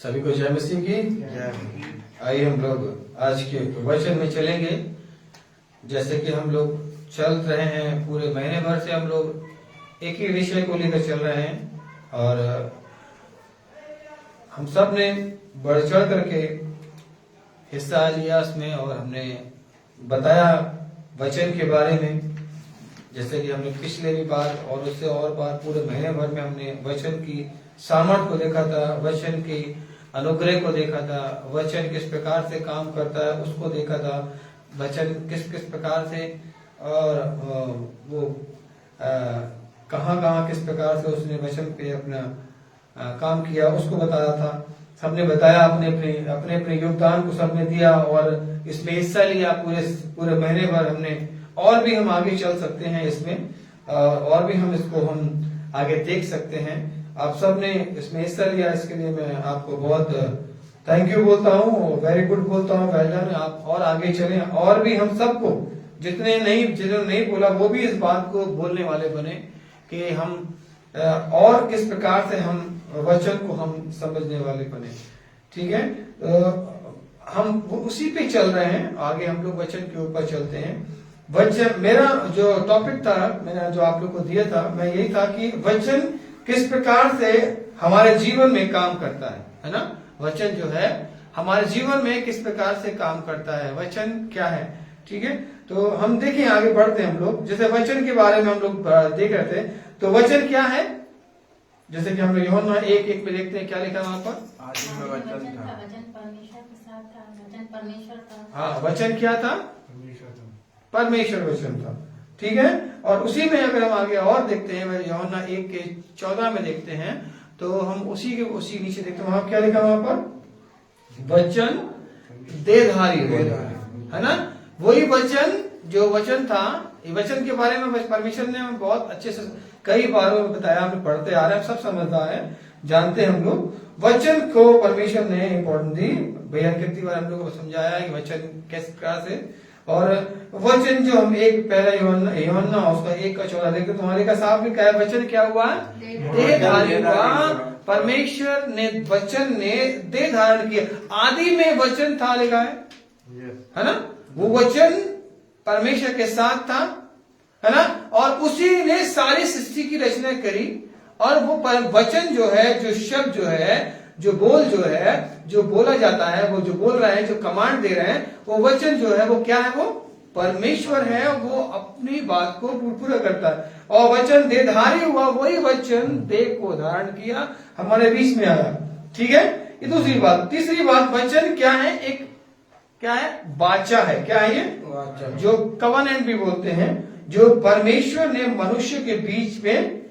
सभी को जय मसीह की। आइए हम लोग आज के वचन में चलेंगे। जैसे कि हम लोग चल रहे हैं, पूरे महीने भर से हम लोग एक ही विषय को लेकर चल रहे हैं और हम सब ने बढ़ चढ़ करके हिस्सा लिया इसमें और हमने बताया वचन के बारे में। जैसे कि हमने पिछले भी बार और उससे और बार पूरे महीने भर में हमने वचन की सामर्थ को देखा था, वचन की अनुग्रह को देखा था, वचन किस प्रकार से काम करता है उसको देखा था, वचन किस किस प्रकार से और वो कहाँ किस प्रकार से उसने वचन पे अपना काम किया उसको बताया था। सबने बताया, अपने अपने योगदान को सबने दिया और इसमें हिस्सा लिया पूरे महीने भर हमने। और भी हम आगे चल सकते हैं इसमें, और भी हम इसको हम आगे देख सकते हैं। आप सबने इसमें हिस्सा लिया, इसके लिए मैं आपको बहुत थैंक यू बोलता हूँ, वेरी गुड बोलता हूँ, वेल डन। आप और आगे चलें और भी हम सबको जिन्होंने नहीं बोला वो भी इस बात को बोलने वाले बने कि हम और किस प्रकार से हम वचन को हम समझने वाले बने। ठीक है, हम उसी पे चल रहे हैं, आगे हम लोग वचन के ऊपर चलते हैं। वचन, मेरा जो टॉपिक था, मैंने जो आप लोग को दिया था, मैं यही था कि वचन किस प्रकार से हमारे जीवन में काम करता है ना। वचन जो है हमारे जीवन में किस प्रकार से काम करता है, वचन क्या है। ठीक है, तो हम देखें, आगे बढ़ते हैं हम लोग। जैसे वचन के बारे में हम लोग देख रहे थे, तो वचन क्या है, जैसे कि हम लोग यूहन्ना 1:1 में देखते हैं, क्या लिखा वहां पर? आदि में वचन था, वचन परमेश्वर के साथ था, वचन परमेश्वर था। हाँ, वचन क्या था? परमेश्वर वचन था। ठीक है, और उसी में अगर हम आगे और देखते हैं, यूहन्ना 1:14 में देखते हैं, तो हम उसी नीचे देखते हैं, वहां क्या लिखा? वहां पर वचन देहधारी है ना। वही वचन जो वचन था, वचन के बारे में परमेश्वर ने बहुत अच्छे से कई बार बताया, हमने पढ़ते आ रहे हैं, सब समझता है, जानते हैं हम लोग। वचन को परमेश्वर ने इम्पोर्टेंस दी, भैया कितनी बार हम लोग को समझाया है कि वचन किस प्रकार से। और वचन जो हम एक पहला यूहन्ना उसका 1:14 देखते, तुम्हारे का साफ भी क्या वचन क्या हुआ? देहधारी हुआ। परमेश्वर ने वचन ने देह धारण किया। आदि में वचन था लिखा है ना। वो वचन परमेश्वर के साथ था, है ना, और उसी ने सारी सृष्टि की रचना करी। और वो वचन जो है, जो शब्द जो है, जो बोल जो है, जो बोला जाता है, वो जो बोल रहे हैं, जो कमांड दे रहे हैं, वो वचन जो है वो क्या है? वो परमेश्वर है, वो अपनी बात को पूरा करता है। और वचन देहधारी हुआ, वही वचन देह को धारण किया, हमारे बीच में आया। ठीक है, ये दूसरी बात। तीसरी बात, वचन क्या है? एक क्या है? वाचा है। क्या है ये? जो कवनेंट भी बोलते हैं, जो परमेश्वर ने मनुष्य के बीच में,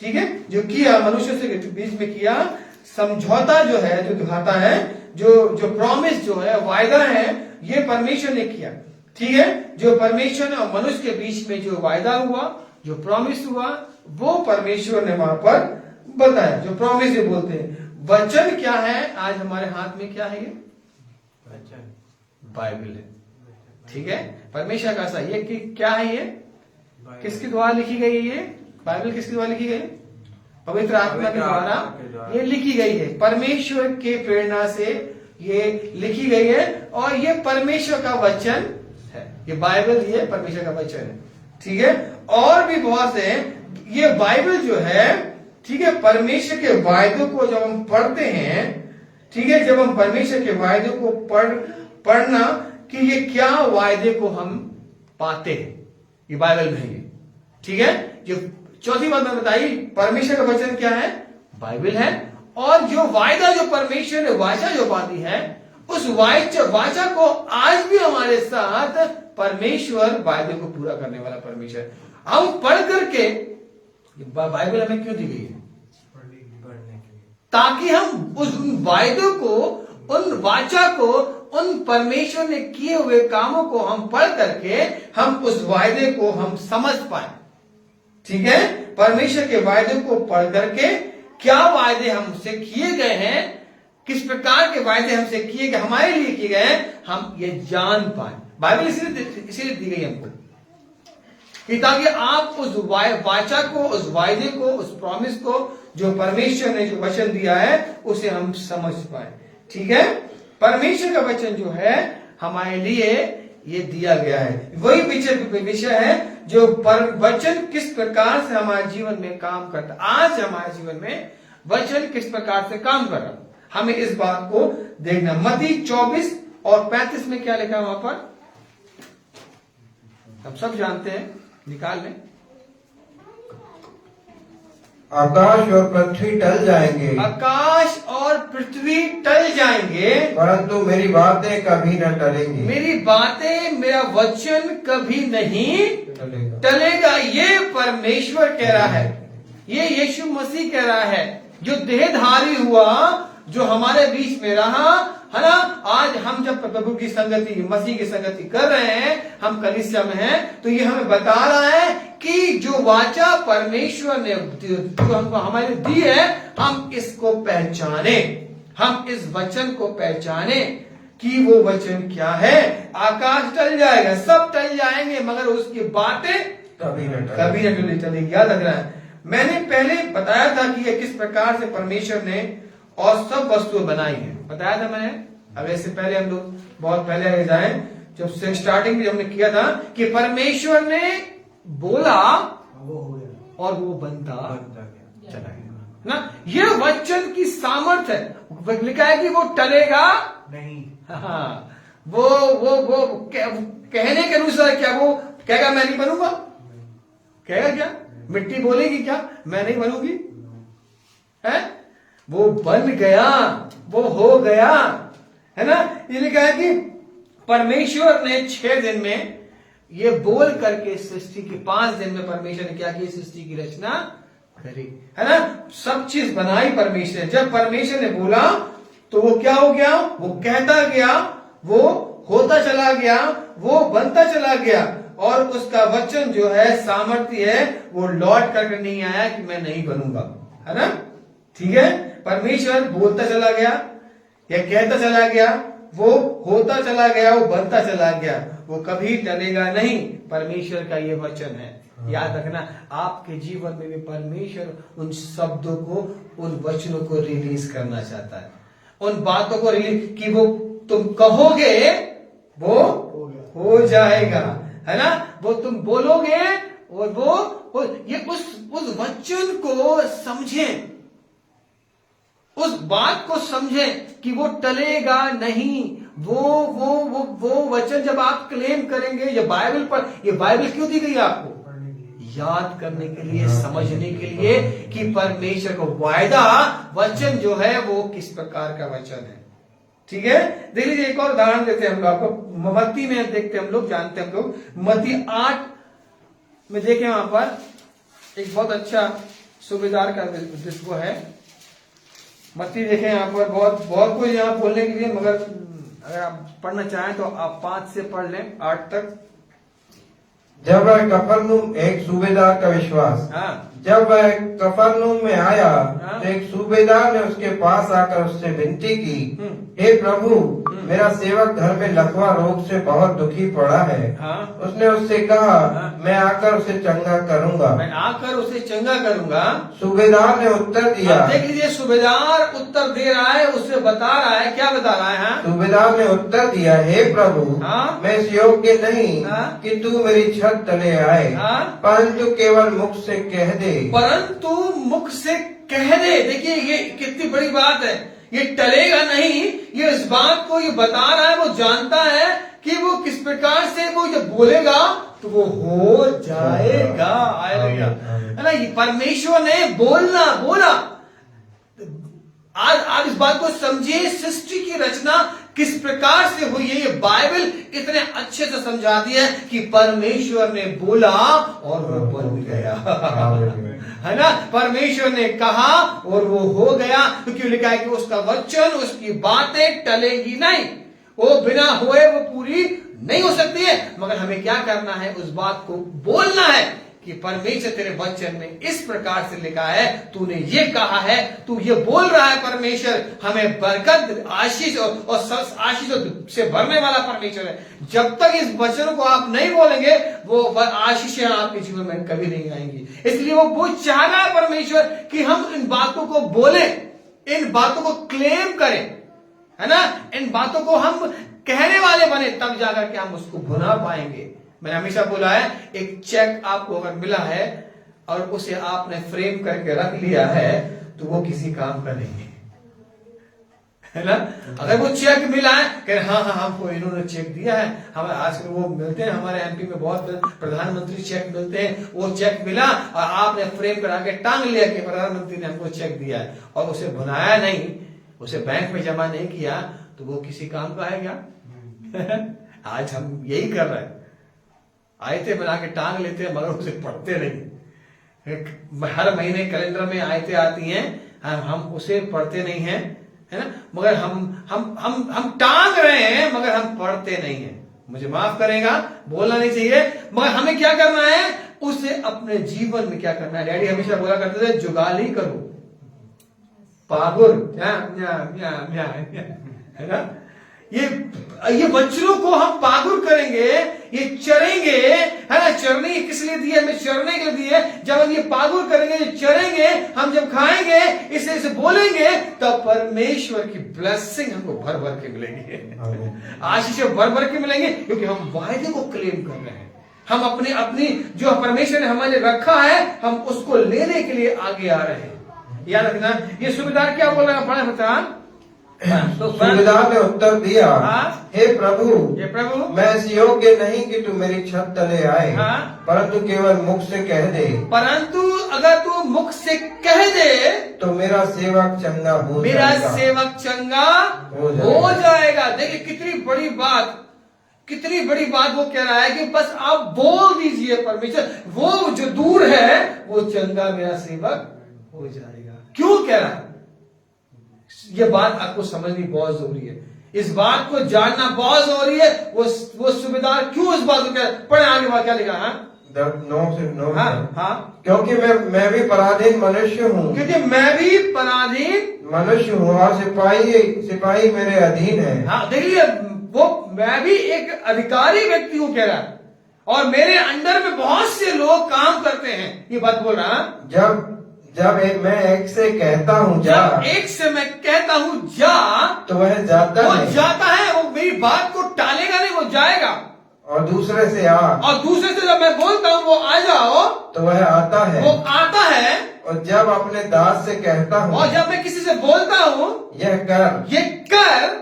ठीक है, जो किया, मनुष्य से बीच में किया, समझौता जो है, जो दिखाता है, जो प्रॉमिस जो है, वायदा है, ये परमेश्वर ने किया। ठीक है, जो परमेश्वर और मनुष्य के बीच में जो वायदा हुआ, जो प्रॉमिस हुआ, वो परमेश्वर ने वहां पर बताया, जो प्रॉमिस ये बोलते हैं। वचन क्या है? आज हमारे हाथ में क्या है? ये बाइबल है। ठीक है, परमेश्वर का सही है कि क्या है ये? किसके द्वारा लिखी गई है? ये बाइबल किसके द्वारा लिखी गई? पवित्र आत्मा के द्वारा ये लिखी गई है। परमेश्वर के प्रेरणा से ये लिखी गई है और ये परमेश्वर का वचन है। ये बाइबल, ये परमेश्वर का वचन है। ठीक है, और भी बहुत से ये बाइबल जो है, ठीक है, परमेश्वर के वायदों को जब हम पढ़ते हैं, ठीक है, जब हम परमेश्वर के वायदों को पढ़ना कि ये क्या वायदे को हम पाते हैं, ये बाइबल में है। ठीक है, जो चौथी बात मैं बताई, परमेश्वर का वचन क्या है? बाइबल है। और जो वायदा, जो परमेश्वर ने वाचा जो बांधी है, उस वाचा को आज भी हमारे साथ परमेश्वर वायदे को पूरा करने वाला परमेश्वर। हम पढ़ करके, बाइबल हमें क्यों दी गई है? ताकि हम उस वायदों को, उन वाचा को, उन परमेश्वर ने किए हुए कामों को हम पढ़ करके हम उस वायदे को हम समझ पाए। ठीक है, परमेश्वर के वायदे को पढ़ करके क्या वायदे हमसे किए गए हैं, किस प्रकार के वायदे हमसे किए गए, हमारे लिए किए गए हैं, हम ये जान पाए। बाइबल इसीलिए दी गई हमको कि ताकि आप उस वाचा को, उस वायदे को, उस प्रॉमिस को जो परमेश्वर ने जो वचन दिया है उसे हम समझ पाए। ठीक है, परमेश्वर का वचन जो है हमारे लिए ये दिया गया है, वही विषय है जो वचन किस प्रकार से हमारे जीवन में काम करता। आज हमारे जीवन में वचन किस प्रकार से काम कर रहा, हमें इस बात को देखना। मत्ती 24 और 35 में क्या लिखा है वहां पर, हम सब जानते हैं, निकाल लें। आकाश और पृथ्वी टल जाएंगे, आकाश और पृथ्वी टल जाएंगे, परंतु मेरी बातें कभी न टलेंगी। मेरी बातें, मेरा वचन कभी नहीं टलेगा। ये परमेश्वर कह रहा है, ये यीशु मसीह कह रहा है, जो देहधारी हुआ, जो हमारे बीच में रहा, है ना। आज हम जब प्रभु की संगति, मसीह की संगति कर रहे हैं, हम कलीसिया में हैं, तो ये हमें बता रहा है कि जो वाचा परमेश्वर ने जो हमको हमारे दी है, हम इसको पहचाने, हम इस वचन को पहचाने कि वो वचन क्या है। आकाश टल जाएगा, सब टल जाएंगे, मगर उसकी बातें कभी न टलेगी। याद रखना है, मैंने पहले बताया था कि ये किस प्रकार से परमेश्वर ने और सब वस्तुएं बनाई है, बताया था मैंने। अब इससे पहले हम लोग बहुत पहले आगे जाए, जब से स्टार्टिंग में हमने किया था कि परमेश्वर ने बोला और वो बनता चला गया ना। ये वचन की सामर्थ्य है, लिखा है कि वो टलेगा नहीं। हाँ, वो कहने के अनुसार क्या वो कहेगा मैं नहीं बनूंगा, कहेगा क्या, मिट्टी बोलेगी क्या मैं नहीं बनूंगी, है, वो बन गया, वो हो गया, है ना। ये लिखा है कि परमेश्वर ने 6 दिन में ये बोल करके सृष्टि की, 5 दिन में परमेश्वर ने क्या की, सृष्टि की रचना करी, है ना। सब चीज बनाई परमेश्वर ने। जब परमेश्वर ने बोला तो वो क्या हो गया, वो कहता गया, वो होता चला गया, वो बनता चला गया, और उसका वचन जो है सामर्थ्य है, वो लौट करके नहीं आया कि मैं नहीं बनूंगा, है ना। ठीक है, परमेश्वर बोलता चला गया या कहता चला गया, वो होता चला गया, वो बनता चला गया, वो कभी टलेगा नहीं। परमेश्वर का ये वचन है, याद रखना। आपके जीवन में भी परमेश्वर उन शब्दों को, उन वचनों को रिलीज करना चाहता है, उन बातों को रिलीज कि वो तुम कहोगे वो हो जाएगा, है ना। वो तुम बोलोगे और वो ये उस वचन को समझें, उस बात को समझें कि वो टलेगा नहीं। वो वचन जब आप क्लेम करेंगे, ये बाइबल पर, ये बाइबल क्यों दी गई आपको, याद करने के लिए, समझने के लिए कि परमेश्वर का वायदा वचन जो है वो किस प्रकार का वचन है। ठीक है, देख लीजिए एक और उदाहरण देते हैं हम लोग आपको, मत्ती में देखते हैं हम लोग, जानते हैं हम लोग, मत्ती 8 में देखें, वहां पर एक बहुत अच्छा सूबेदार का वो है। मत्ती देखें, यहाँ पर बहुत कुछ यहाँ बोलने के लिए, मगर अगर आप पढ़ना चाहें तो आप 5 से पढ़ लें 8 तक। जब वह कफरनहूम, एक सूबेदार का विश्वास, हाँ, जब वह कफरनहूम में आया, हाँ, तो एक सूबेदार ने उसके पास आकर उससे विनती की, हे प्रभु, मेरा सेवक घर में लकवा रोग से बहुत दुखी पड़ा है। हाँ, उसने उससे कहा, हाँ, मैं आकर उसे चंगा करूंगा। मैं आकर उसे चंगा करूंगा। सूबेदार ने उत्तर दिया, देख लीजिए, सूबेदार उत्तर दे रहा है, उसे बता रहा है, क्या बता रहा है, हाँ? सूबेदार ने उत्तर दिया, हे प्रभु, हाँ, मैं इस योग्य नहीं हाँ, कि तू मेरी छत तले आए, हाँ, परंतु केवल मुख से कह दे, परंतु मुख से कह दे। देखिए ये कितनी बड़ी बात है, ये टलेगा नहीं, ये इस बात को ये बता रहा है, वो जानता है कि वो किस प्रकार से वो जब बोलेगा तो वो हो जाएगा, आएगा, है ना। ये परमेश्वर ने बोला। आज इस बात को समझिए, सृष्टि की रचना किस प्रकार से हुई है, ये बाइबल इतने अच्छे से समझाती है कि परमेश्वर ने बोला और वो बन गया, है ना। परमेश्वर ने कहा और वो हो गया, क्योंकि लिखा है कि उसका वचन, उसकी बातें टलेगी नहीं, वो बिना हुए वो पूरी नहीं हो सकती है। मगर हमें क्या करना है, उस बात को बोलना है कि परमेश्वर तेरे वचन में इस प्रकार से लिखा है, तूने ये कहा है, तू ये बोल रहा है परमेश्वर हमें बरकत आशीष और आशीष से भरने वाला परमेश्वर है। जब तक इस वचनों को आप नहीं बोलेंगे वो आशीषें आपके जीवन में कभी नहीं आएंगी। इसलिए वो चाह रहा है परमेश्वर कि हम इन बातों को बोलें, इन बातों को क्लेम करें, है ना, इन बातों को हम कहने वाले बने, तब जाकर के हम उसको भुना पाएंगे। मैंने हमेशा बोला है, एक चेक आपको अगर मिला है और उसे आपने फ्रेम करके रख लिया है तो वो किसी काम का नहीं है ना। अगर वो चेक मिला है कि हाँ हमको इन्होंने चेक दिया है, हमें आजकल वो मिलते हैं, हमारे एमपी में बहुत प्रधानमंत्री चेक मिलते हैं, वो चेक मिला और आपने फ्रेम करा के टांग लिया कि प्रधानमंत्री ने हमको चेक दिया है और उसे भुनाया नहीं, उसे बैंक में जमा नहीं किया, तो वो किसी काम का है क्या? आज हम यही कर रहे हैं, आयतें बना के टांग लेते हैं मगर उसे पढ़ते नहीं। हर महीने कैलेंडर में आयतें आती हैं, हम उसे पढ़ते नहीं हैं, है ना, मगर हम टांग रहे हैं मगर हम पढ़ते नहीं हैं। मुझे माफ करेगा, बोलना नहीं चाहिए, मगर हमें क्या करना है, उसे अपने जीवन में क्या करना है। डैडी हमेशा बोला करते थे, जुगाली करो, पागुर है ना। ये बच्चों को हम पागुर करेंगे, ये चरेंगे, है ना। चरने किस लिए दिए, हमें चरने के लिए दिए। जब हम ये पागुर करेंगे, ये चरेंगे, हम जब खाएंगे, इसे बोलेंगे, तब परमेश्वर की ब्लेसिंग हमको भर भर के मिलेंगी, आशीष भर भर के मिलेंगे, क्योंकि हम वायदे को क्लेम कर रहे हैं। हम अपनी जो परमेश्वर ने हमारे रखा है, हम उसको लेने के लिए आगे आ रहे हैं। याद रखना, ये सूबेदार क्या बोल रहा है, पढ़े बता। तो सूबेदार ने उत्तर दिया, हे प्रभु, मैं इस योग्य नहीं कि तू मेरी छत तले आए, परंतु केवल मुख से कह दे, परंतु अगर तू मुख से कह दे तो मेरा सेवक चंगा हो जाएगा, मेरा सेवक चंगा हो जाएगा। देखिए कितनी बड़ी बात, कितनी बड़ी बात वो कह रहा है कि बस आप बोल दीजिए परमेश्वर, वो जो दूर है वो चंगा मेरा सेवक हो जाएगा। क्यों कह रहा है, ये बात आपको समझनी बहुत जरूरी है, इस बात को जानना बहुत जरूरी है। वो सूबेदार क्यों इस बात को कह, पढ़े आगे बात क्या लिखा है, 9 से 9। हाँ, क्योंकि मैं भी पराधीन मनुष्य हूँ, क्योंकि मैं भी पराधीन मनुष्य हूँ और सिपाही मेरे अधीन है। हाँ देखिए, वो मैं भी एक अधिकारी व्यक्ति हूँ कह रहा है, और मेरे अंडर में बहुत से लोग काम करते हैं, ये बात बोल रहा है। जब मैं एक से कहता हूँ जा, जब एक से मैं कहता हूँ जा, तो वह जाता है, वो जाता है, वो मेरी बात को टालेगा नहीं, वो जाएगा। और दूसरे से आ, और दूसरे से जब मैं बोलता हूँ वो आ जाओ, तो वह आता है, वो आता है। और जब अपने दास से कहता हूँ, और जब मैं किसी से बोलता हूँ ये कर,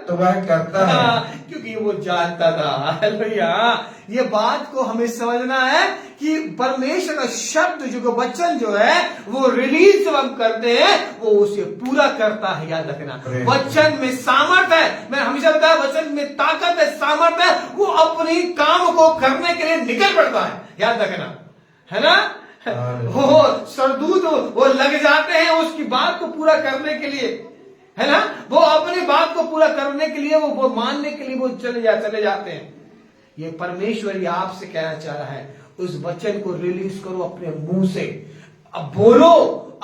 तो वह करता है, क्योंकि वो जानता था। हालेलुया। ये बात को हमें समझना है कि परमेश्वर का शब्द जो वचन जो है वो रिलीज जब हम करते हैं वो उसे पूरा करता है। याद रखना, वचन में सामर्थ है, मैं हमेशा बताया वचन में ताकत है, सामर्थ है, वो अपनी काम को करने के लिए निकल पड़ता है। याद रखना, है ना। वो सरदूत वो लग जाते हैं उसकी बात को पूरा करने के लिए, है ना। वो अपनी बात को पूरा करने के लिए, वो मानने के लिए वो चले जाते हैं। ये परमेश्वर ये आपसे कहना चाह रहा है, उस वचन को रिलीज करो अपने मुंह से, अब बोलो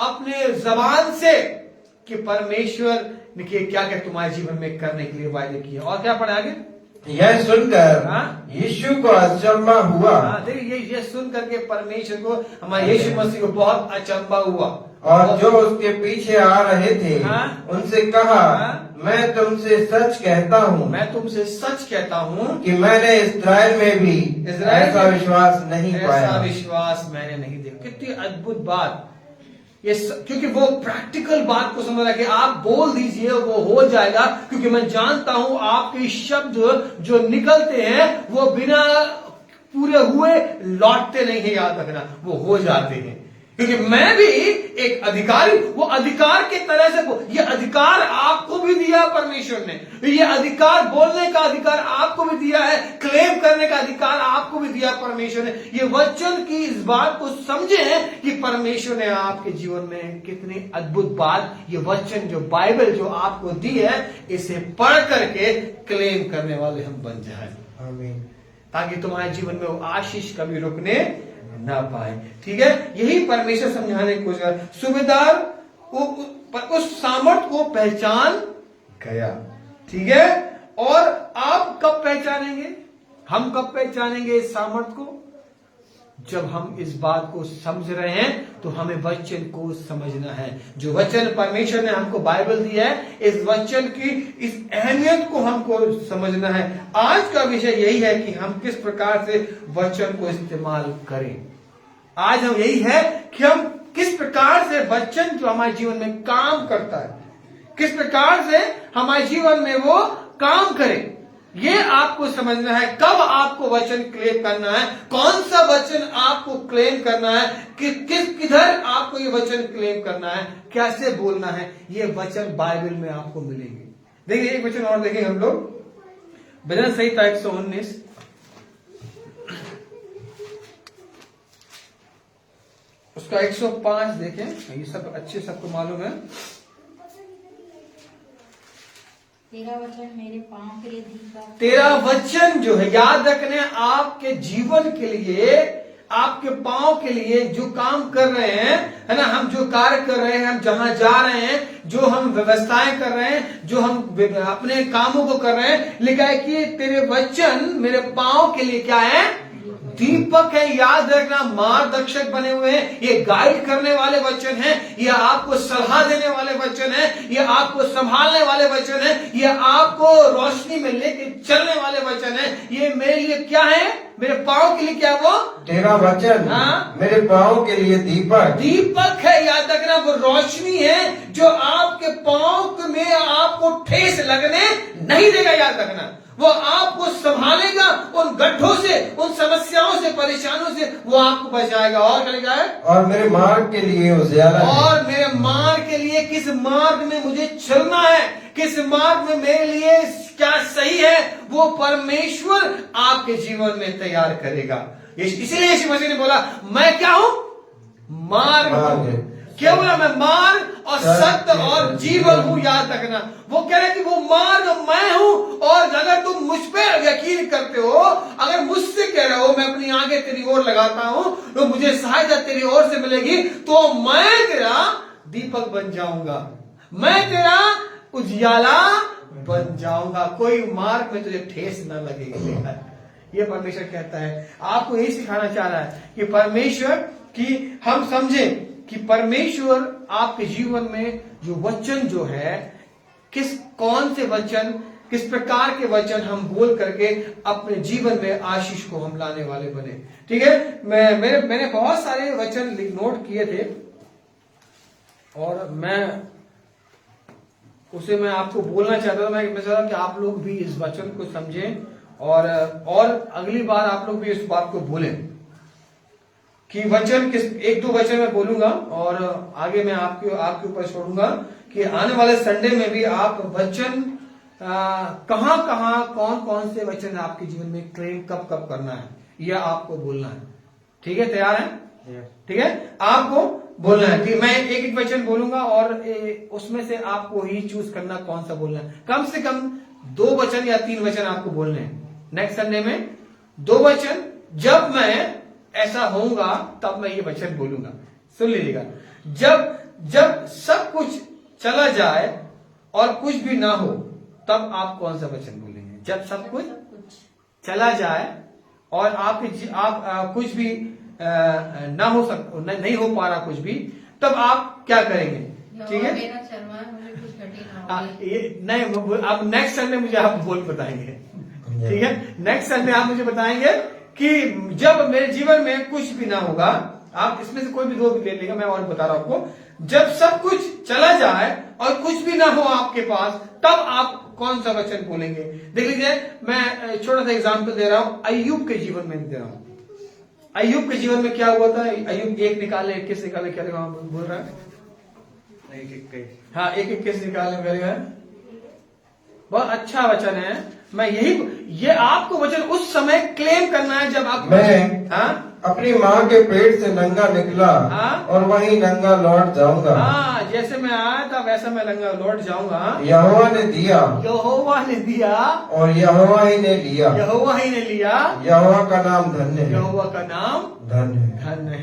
अपने जबान से कि परमेश्वर ने क्या क्या तुम्हारे जीवन में करने के लिए वायदे किए। और क्या पढ़ा आगे, यह सुनकर यीशु को अचंभा हुआ। देखिए ये सुन करके परमेश्वर को, हमारे यीशु मसीह को बहुत अचंभा हुआ। और जो उसके पीछे आ रहे थे उनसे कहा, मैं तुमसे सच कहता हूँ, मैं तुमसे सच कहता हूँ कि मैंने इस्राएल में भी ऐसा विश्वास नहीं पाया, ऐसा विश्वास मैंने नहीं देखा। कितनी अद्भुत बात ये, क्योंकि वो प्रैक्टिकल बात को समझ रहा है कि आप बोल दीजिए वो हो जाएगा, क्योंकि मैं जानता हूं आपके शब्द जो निकलते हैं वो बिना पूरे हुए लौटते नहीं है। याद रखना, वो हो जाते हैं, क्योंकि मैं भी एक अधिकारी, वो अधिकार की तरह से, ये अधिकार आपको भी दिया परमेश्वर ने, ये अधिकार बोलने का अधिकार आपको भी दिया है, क्लेम करने का अधिकार आपको भी दिया परमेश्वर ने। ये वचन की इस बात को समझे कि परमेश्वर ने आपके जीवन में कितनी अद्भुत बात, ये वचन जो बाइबल जो आपको दी है, इसे पढ़ करके क्लेम करने वाले हम बन जाए, ताकि तुम्हारे जीवन में वो आशीष कभी रुकने ना पाए। ठीक है, यही परमेश्वर समझाने की कोशिश कर। सूबेदार उस सामर्थ को पहचान गया। ठीक है, और आप कब पहचानेंगे, हम कब पहचानेंगे इस सामर्थ को? जब हम इस बात को समझ रहे हैं तो हमें वचन को समझना है। जो वचन परमेश्वर ने हमको बाइबल दी है, इस वचन की इस अहमियत को हमको समझना है। आज का विषय यही है कि हम किस प्रकार से वचन को इस्तेमाल करें। आज हम यही है कि हम किस प्रकार से वचन जो हमारे जीवन में काम करता है, किस प्रकार से हमारे जीवन में वो काम करे, ये आपको समझना है। कब आपको वचन क्लेम करना है, कौन सा वचन आपको क्लेम करना है, किधर आपको ये वचन क्लेम करना है, कैसे बोलना है, ये वचन बाइबल में आपको मिलेंगे। देखिए एक वचन और देखेंगे हम लोग, भजन संहिता 119 उसका 105 देखें। ये सब अच्छे सबको मालूम है। तेरा वचन मेरे पांव के लिए दीप है। तेरा वचन जो है, याद रखने, आपके जीवन के लिए, आपके पांव के लिए जो काम कर रहे हैं, है ना, हम जो कार्य कर रहे हैं, हम जहां जा रहे हैं, जो हम व्यवस्थाएं कर रहे हैं, जो हम अपने कामों को कर रहे हैं, लिखा है कि तेरे वचन मेरे पांव के लिए क्या है? दीपक है। याद रखना, मार्गदर्शक बने हुए हैं। ये गाइड करने वाले वचन हैं, ये आपको सलाह देने वाले वचन हैं, ये आपको संभालने वाले वचन हैं, ये आपको रोशनी में लेके चलने वाले वचन हैं। ये मेरे लिए क्या है? मेरे पांव के लिए क्या? वो तेरा वचन मेरे पांव के लिए दीपक है। याद रखना, वो रोशनी है जो आपके पांव में आपको ठेस लगने नहीं देगा। याद रखना, वो आपको संभालेगा उन गड्ढों से, उन समस्याओं से, परेशानियों से, वो आपको बचाएगा। और क्या लिखा है? और मेरे मार्ग के लिए उजियाला है। और मेरे मार्ग के लिए, किस मार्ग में मुझे चलना है, किस मार्ग में मेरे लिए क्या सही है, वो परमेश्वर आपके जीवन में तैयार करेगा। इसीलिए यीशु मसीह ने बोला, मैं क्या हूं? मार्ग हूं। क्या बोला? मैं मार्ग और सत्य और जीवन हूं। याद रखना, वो कह रहे कि वो मार्ग मैं हूं, और अगर तुम मुझ पे यकीन करते हो, अगर मुझसे कह रहे हो, मैं अपनी आंखें तेरी ओर लगाता हूं तो मुझे सहायता तेरी ओर से मिलेगी, तो मैं तेरा दीपक बन जाऊंगा, मैं तेरा उजियाला बन जाऊंगा, कोई मार्ग में तुझे ठेस न लगेगी। ये परमेश्वर कहता है। आपको यही सिखाना चाह रहा है कि परमेश्वर की हम समझें कि परमेश्वर आपके जीवन में जो वचन जो है, कौन से वचन, किस प्रकार के वचन हम बोल करके अपने जीवन में आशीष को हम लाने वाले बने। ठीक है, मैंने बहुत सारे वचन नोट किए थे, और मैं आपको बोलना चाहता था। मैं चाहता कि आप लोग भी इस वचन को समझें, और अगली बार आप लोग भी इस बात को बोलें कि वचन एक दो वचन मैं बोलूंगा, और आगे मैं आपके ऊपर छोड़ूंगा कि आने वाले संडे में भी आप वचन कहां कौन कौन से वचन आपके जीवन में क्लेम कब करना है, यह आपको बोलना है। ठीक है, तैयार है? ठीक है, आपको बोलना है। ठीक, मैं एक वचन बोलूंगा, और उसमें से आपको ही चूज करना कौन सा बोलना है। कम से कम 2 वचन या 3 वचन आपको बोलने हैं नेक्स्ट संडे में। 2 वचन, जब मैं ऐसा होऊंगा तब मैं ये वचन बोलूंगा। सुन लीजिएगा, जब सब कुछ चला जाए और कुछ भी ना हो, तब आप कौन सा वचन बोलेंगे? जब सब कुछ चला जाए और आप कुछ भी ना हो नहीं हो पा रहा कुछ भी, तब आप क्या करेंगे? ठीक है, नहीं, अब नेक्स्ट संडे मुझे आप बोल बताएंगे। ठीक है, नेक्स्ट संडे आप मुझे बताएंगे कि जब मेरे जीवन में कुछ भी ना होगा, आप इसमें से कोई भी 2 ले लेगा, मैं और बता रहा हूं आपको। जब सब कुछ चला जाए और कुछ भी ना हो आपके पास, तब आप कौन सा वचन बोलेंगे? देख लीजिए, मैं छोटा सा एग्जांपल दे रहा हूं, अय्यूब के जीवन में दे रहा हूं। अय्यूब के जीवन में क्या हुआ था? अय्यूब 1 निकाले, 21 निकाले, क्या देखा बोल रहा है? हाँ, 1 21 निकाले, बहुत अच्छा वचन है। मैं ये आपको वचन उस समय क्लेम करना है जब आप मैं हाँ अपनी माँ के पेट से नंगा निकला और वहीं नंगा लौट जाऊंगा। हाँ, जैसे मैं आया था वैसा मैं नंगा लौट जाऊंगा। यहोवा ने दिया और यहोवा ही ने लिया। यहोवा का नाम धन्य है। यहोवा का नाम धन्य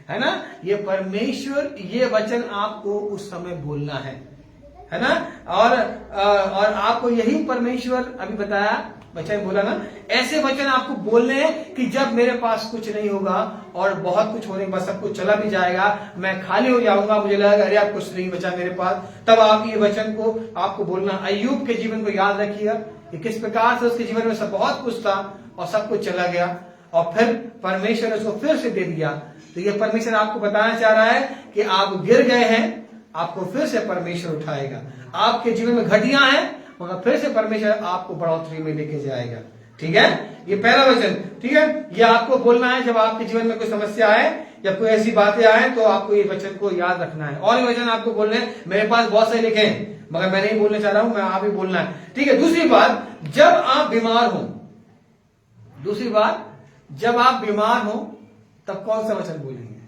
है ना। ये परमेश्वर, ये वचन आपको उस समय बोलना है ना। और आपको यही परमेश्वर अभी बताया, वचन बोला ना, ऐसे वचन आपको बोलने हैं कि जब मेरे पास कुछ नहीं होगा और बहुत कुछ होने के बाद सब कुछ चला भी जाएगा, मैं खाली हो जाऊंगा, मुझे लगेगा अरे अब कुछ नहीं बचा मेरे पास, तब आप ये वचन को आपको बोलना। अय्यूब के जीवन को याद रखिएगा कि किस प्रकार से उसके जीवन में सब बहुत कुछ था और सब कुछ चला गया और फिर परमेश्वर ने उसको फिर से दे दिया। तो ये परमेश्वर आपको बताना चाह रहा है कि आप गिर गए हैं, आपको फिर से परमेश्वर उठाएगा। आपके जीवन में घटिया है मगर फिर से परमेश्वर आपको बढ़ोतरी में लेके जाएगा। ठीक है, ये पहला वचन। ठीक है, ये आपको बोलना है जब आपके जीवन में कोई समस्या आए या कोई ऐसी बातें आए तो आपको ये वचन को याद रखना है। और ये वचन आपको बोलने हैं, मेरे पास बहुत सारे लिखे हैं मगर मैं नहीं बोलना चाह रहा हूं, मैं आप ही बोलना है। ठीक है, दूसरी बात, जब आप बीमार हो, दूसरी बात, जब आप बीमार हो तब कौन सा वचन बोलेंगे?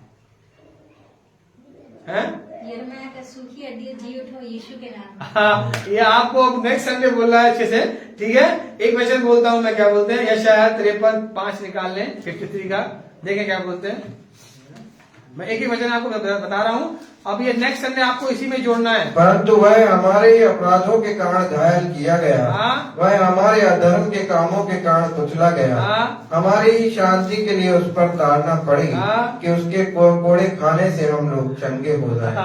हैं? यिर्मयाह का सूखी हड्डियां जी उठो यीशु के नाम। हाँ, ये आपको नेक्स्ट संडे बोल रहा है अच्छे से। ठीक है, एक वचन बोलता हूं मैं, क्या बोलते हैं? यशायाह 53:5 निकाल लें, 53 का देखें क्या बोलते हैं। मैं एक ही वचन आपको बता रहा हूं, अब ये नेक्स्ट संडे आपको इसी में जोड़ना है। परंतु वह हमारे ही अपराधों के कारण घायल किया गया, वह हमारे अधर्म के कामों के कारण कुचला गया, हमारी ही शांति के लिए उस पर ताड़ना पड़ी कि उसके कोड़े खाने से हम लोग चंगे हो जाए।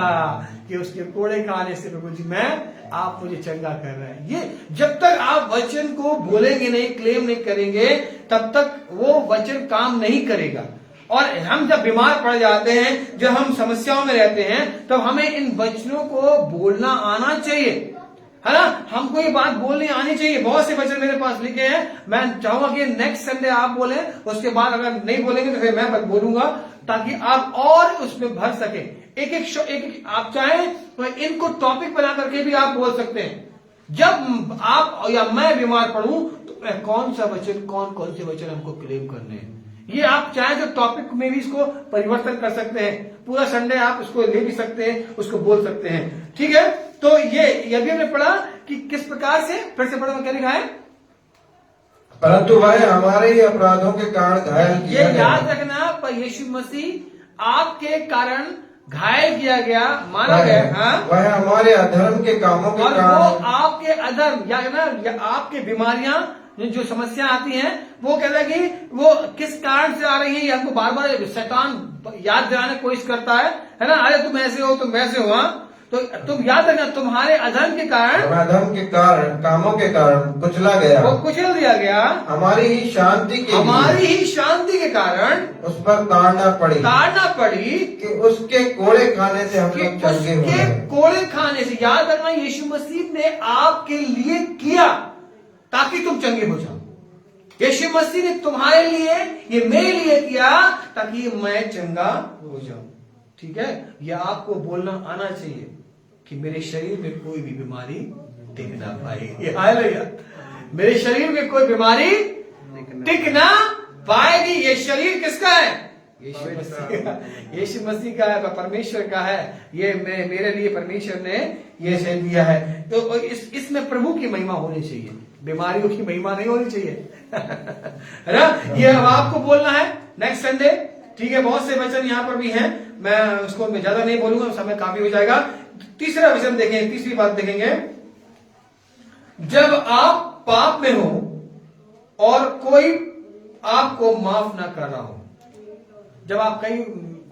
कि उसके कोड़े खाने से प्रभु जी मैं आप मुझे चंगा कर रहे हैं। ये जब तक आप वचन को बोलेंगे नहीं, क्लेम नहीं करेंगे, तब तक वो वचन काम नहीं करेगा। और हम जब बीमार पड़ जाते हैं, जब हम समस्याओं में रहते हैं, तब तो हमें इन वचनों को बोलना आना चाहिए, है ना। हमको ये बात बोलनी आनी चाहिए। बहुत से वचन मेरे पास लिखे हैं, मैं चाहूंगा कि नेक्स्ट संडे आप बोलें, उसके बाद अगर नहीं बोलेंगे तो फिर मैं बोलूंगा, ताकि आप और उसमें भर सके। एक आप चाहें तो इनको टॉपिक बना करके भी आप बोल सकते हैं। जब आप या मैं बीमार पड़ूं तो कौन सा वचन, कौन से वचन हमको क्लेम करने हैं, ये आप चाहें तो टॉपिक में भी इसको परिवर्तन कर सकते हैं। पूरा संडे आप इसको ले भी सकते हैं, उसको बोल सकते हैं। ठीक है, तो ये भी हमने पढ़ा कि किस प्रकार से, फिर से पढ़ा, क्या लिखा है? परंतु वह हमारे ही अपराधों के कारण घायल किया गया। ये याद रखना, पर यीशु मसीह आपके कारण घायल किया गया, मारा गया। हाँ, वह हमारे अधर्म के कामों के कारण, वो आपके अधर्म या आपके बीमारियां जो समस्या आती हैं, वो कहता है कि वो किस कारण से आ रही है, हमको बार बार शैतान याद दिलाने की कोशिश करता है ना। अरे तुम ऐसे हो, तुम वैसे हो, तो तुम याद रखना, तुम्हारे अधर्म के कारण, कामों के कारण कुचला गया, वो कुचल दिया गया। हमारी ही शांति के कारण उस पर ताड़ना पड़ी कि उसके कोड़े खाने से हम लोग चंगे हो गए। कोड़े खाने से, याद रखना, यीशु मसीह ने आपके लिए किया ताकि तुम चंगे हो जाओ। यीशु मसीह ने तुम्हारे लिए, ये मेरे लिए किया ताकि मैं चंगा हो जाऊं। ठीक है, ये आपको बोलना आना चाहिए कि मेरे शरीर में कोई भी बीमारी टिक ना पाएगी। हालेलुया, मेरे शरीर में कोई बीमारी टिक ना पाएगी। ये शरीर किसका है? यीशु मसीह का है, परमेश्वर का है। ये मेरे लिए परमेश्वर ने ये शरीर दिया है। तो इसमें प्रभु की महिमा होनी चाहिए, बीमारियों की महिमा नहीं होनी चाहिए। है ना, ये अब आपको बोलना है नेक्स्ट संडे। ठीक है, बहुत से वचन यहाँ पर भी हैं, मैं उसको मैं ज्यादा नहीं बोलूंगा, समय काफी हो जाएगा। तीसरा वचन देखें, तीसरी बात देखेंगे, जब आप पाप में हो और कोई आपको माफ ना कर रहा हो। जब आप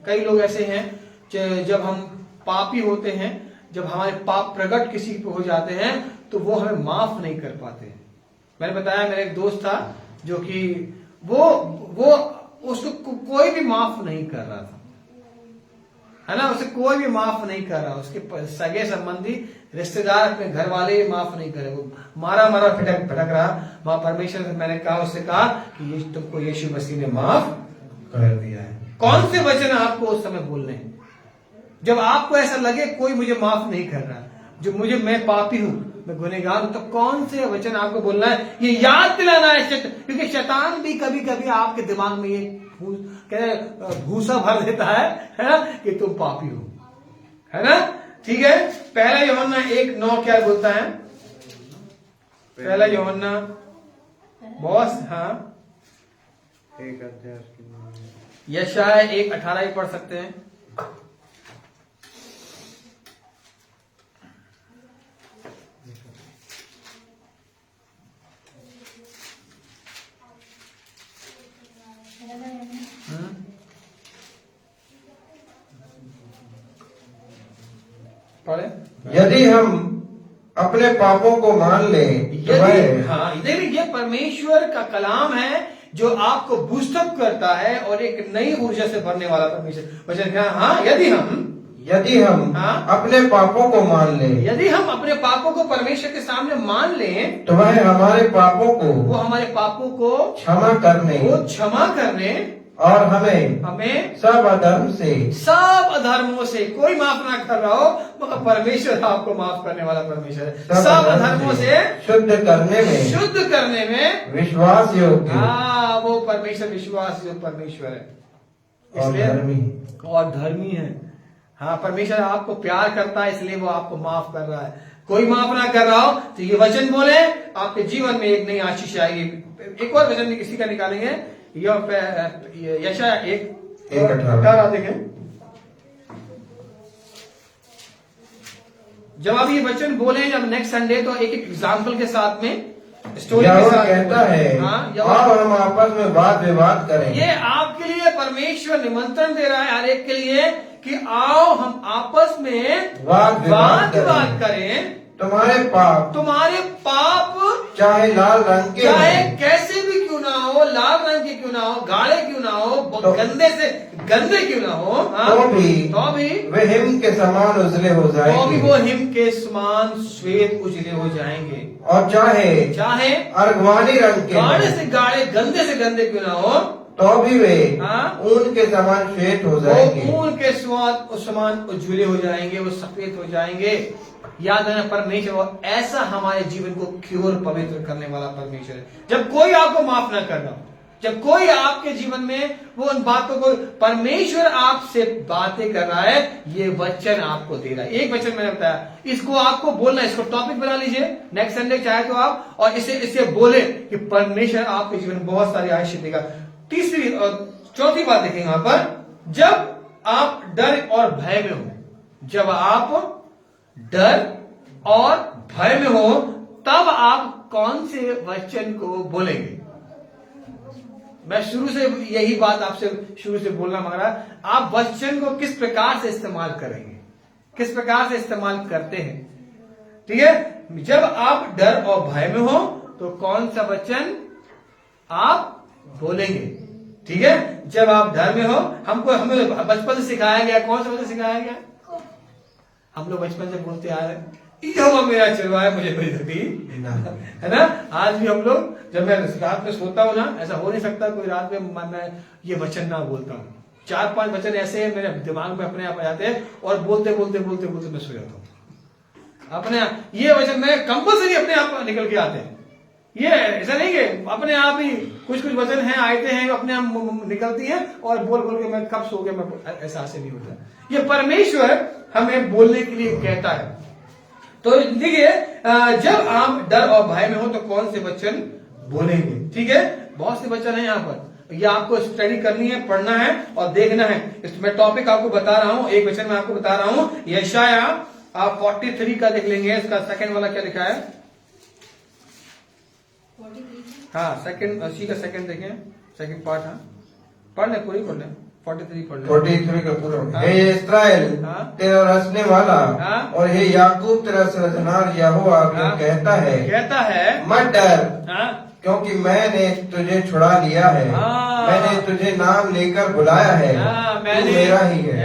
कई लोग ऐसे हैं, जब हम पापी होते हैं, जब हमारे पाप प्रकट किसी पे हो जाते हैं तो वो हमें माफ नहीं कर पाते हैं। मैंने बताया, मेरा एक दोस्त था जो कि वो उसको कोई भी माफ नहीं कर रहा था, है ना, उसे कोई भी माफ नहीं कर रहा। उसके सगे संबंधी, रिश्तेदार, अपने घर वाले माफ नहीं करे, वो मारा भटक रहा। वहां परमेश्वर से मैंने कहा, उससे कहा कि तुमको यीशु मसीह ने माफ कर दिया है। कौन से वचन आपको उस समय बोलने हैं जब आपको ऐसा लगे कोई मुझे माफ नहीं कर रहा? जो मुझे, मैं पापी हूं, मैं गुनहगार हूं, तो कौन से वचन आपको बोलना है, ये याद दिलाना है। क्योंकि शैतान भी कभी कभी आपके दिमाग में ये भूसा भर देता है ना, कि तुम पापी हो, है ना। ठीक है, पहला यूहन्ना 1:9 क्या बोलता है? पहला यूहन्ना बॉस, हाँ, एक अध्याय यशाया 1:18 ही पढ़ सकते हैं। पढ़े। यदि हम अपने पापों को मान ले, हाँ, देखिए ये परमेश्वर का कलाम है जो आपको बूस्टअप करता है और एक नई ऊर्जा से भरने वाला परमेश्वर वचन क्या? हाँ, यदि हम हाँ, अपने पापों को मान ले, यदि हम अपने पापों को परमेश्वर के सामने मान लें, तो वह हमारे पापों को, वो हमारे पापों को क्षमा करने और हमें सब अधर्मों से, कोई माफ ना कर रहा हो मगर परमेश्वर आपको माफ करने वाला परमेश्वर है। सब अधर्मों से शुद्ध करने में विश्वास योग्य। हाँ, वो परमेश्वर विश्वास योग्य परमेश्वर है, इसलिए और धर्मी है। हाँ, परमेश्वर आपको प्यार करता है, इसलिए वो आपको माफ कर रहा है। कोई माफ ना कर रहा हो तो ये वचन बोले, आपके जीवन में एक नई आशीष आएगी। एक और वचन किसी का निकालेंगे, यशाया 1:18 देखें। जब आप ये वचन बोले, जब नेक्स्ट संडे, तो एक एग्जाम्पल के साथ में, स्टोरी के साथ कहता है, हाँ, हम आपस में वाद विवाद करें। ये आपके लिए परमेश्वर निमंत्रण दे रहा है हर एक के लिए कि आओ हम आपस में वाद विवाद करें। तुम्हारे पाप चाहे लाल रंग के, चाहे कैसे भी क्यों ना हो, लाल रंग के क्यों ना हो, गाढ़े क्यों ना हो, गंदे से गंदे क्यों ना हो, तो भी वे हिम के समान उजले हो जाएंगे, तो भी वो हिम के समान श्वेत उजले हो जाएंगे। और चाहे अर्गवानी रंग के, गाढ़े से गाढ़े, गंदे से गंदे क्यों ना हो, तो भी वे ऊन के समान श्वेत हो जाएंगे, ऊन के समान उज्ज्वले हो जाएंगे, वो सफेद हो जाएंगे। याद है ना, परमेश्वर ऐसा हमारे जीवन को क्योर पवित्र करने वाला परमेश्वर है। जब कोई आपको माफ ना कर रहा हो, जब कोई आपके जीवन में वो उन बातों को, परमेश्वर आपसे बातें कर रहा है, ये वचन आपको दे रहा है। एक वचन मैंने बताया, इसको आपको बोलना, इसको टॉपिक बना लीजिए नेक्स्ट संडे चाहे तो आप, और इसे बोले कि परमेश्वर आपके जीवन में बहुत सारी आशीष देगा। तीसरी और चौथी बात देखेंगे यहां पर, जब आप डर और भय में हो, जब आप डर और भय में हो, तब आप कौन से वचन को बोलेंगे? मैं शुरू से यही बात आपसे शुरू से बोलना मांग रहा, आप वचन को किस प्रकार से इस्तेमाल करेंगे, किस प्रकार से इस्तेमाल करते हैं। ठीक है, जब आप डर और भय में हो तो कौन सा वचन आप बोलेंगे। ठीक है, जब आप डर में हो, हमें बचपन से सिखाया गया, कौन सा वचन सिखाया गया? हम लोग बचपन से बोलते आ रहे हैं, यहोवा मेरा चरवाहा मुझे कोई तकलीफ, है ना। आज भी हम लोग, जब मैं रात में सोता हूँ ना, ऐसा हो नहीं सकता कोई रात में मैं ये वचन ना बोलता हूँ। 4-5 वचन ऐसे मेरे दिमाग में अपने आप आ जाते हैं और बोलते बोलते मैं सो जाता हूँ अपने आप। ये वचन मैं कंपल्सरी अपने आप निकल के आते हैं। ये ऐसा नहीं कि अपने आप ही कुछ वचन हैं, आयते हैं अपने आप निकलती हैं और बोल के मैं कब सो गया, मैं ऐसा नहीं होता। ये परमेश्वर हमें बोलने के लिए कहता है। तो देखिए, जब आप डर और भय में हो तो कौन से वचन बोलेंगे। ठीक है, बहुत से वचन है यहाँ पर, ये आपको स्टडी करनी है, पढ़ना है और देखना है। मैं टॉपिक आपको बता रहा हूँ, एक वचन मैं आपको बता रहा हूँ। यशाया आप 43 का देख लेंगे, इसका सेकंड वाला क्या लिखा है? 43, हाँ, सेकंड, उसी का सेकंड देखें, सेकंड पार्ट। हाँ, पढ़ ले, पूरी पढ़ ले, 43 पढ़ ले, 43 का पूरा। हे इस्राएल, तेरा रचने वाला, और हे याकूब तेरा सृजनहार यहोवा कहता है मत डर, क्योंकि मैंने तुझे छुड़ा लिया है, मैंने तुझे नाम लेकर बुलाया है, तू मेरा ही है।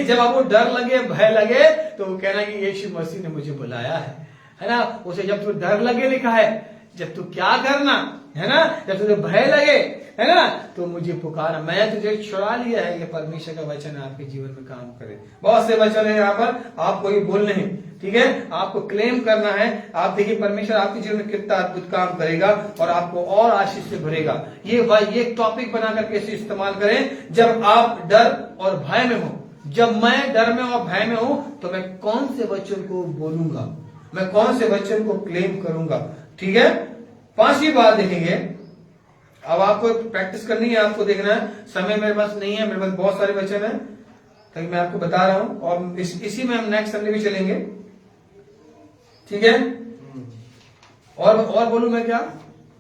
जब आपको डर लगे, भय लगे, तो कहना कि यीशु मसीह ने मुझे बुलाया है ना। उसे जब तू डर लगे लिखा है, जब तू क्या करना, है ना, जब तुझे भय लगे, है ना, तो मुझे पुकारा, मैं तुझे छुड़ा लिया है। ये परमेश्वर का वचन आपके जीवन में काम करे। बहुत से वचन है यहाँ पर, आपको ये बोलने हैं, ठीक है, आपको क्लेम करना है। आप देखिए परमेश्वर आपके जीवन में कितना अद्भुत काम करेगा और आपको और आशीष से भरेगा। ये टॉपिक बना करके इसे इस्तेमाल करें। जब आप डर और भय में हो, जब मैं डर में और भय में हूं, तो मैं कौन से वचन को बोलूंगा, मैं कौन से वचन को क्लेम करूंगा, ठीक है। 5वीं बात देखेंगे। अब आपको प्रैक्टिस करनी है, आपको देखना है। समय मेरे पास नहीं है, मेरे पास बहुत सारे वचन है, ताकि मैं आपको बता रहा हूं, और इसी में हम नेक्स्ट संडे भी चलेंगे, ठीक है। और बोलूं मैं, क्या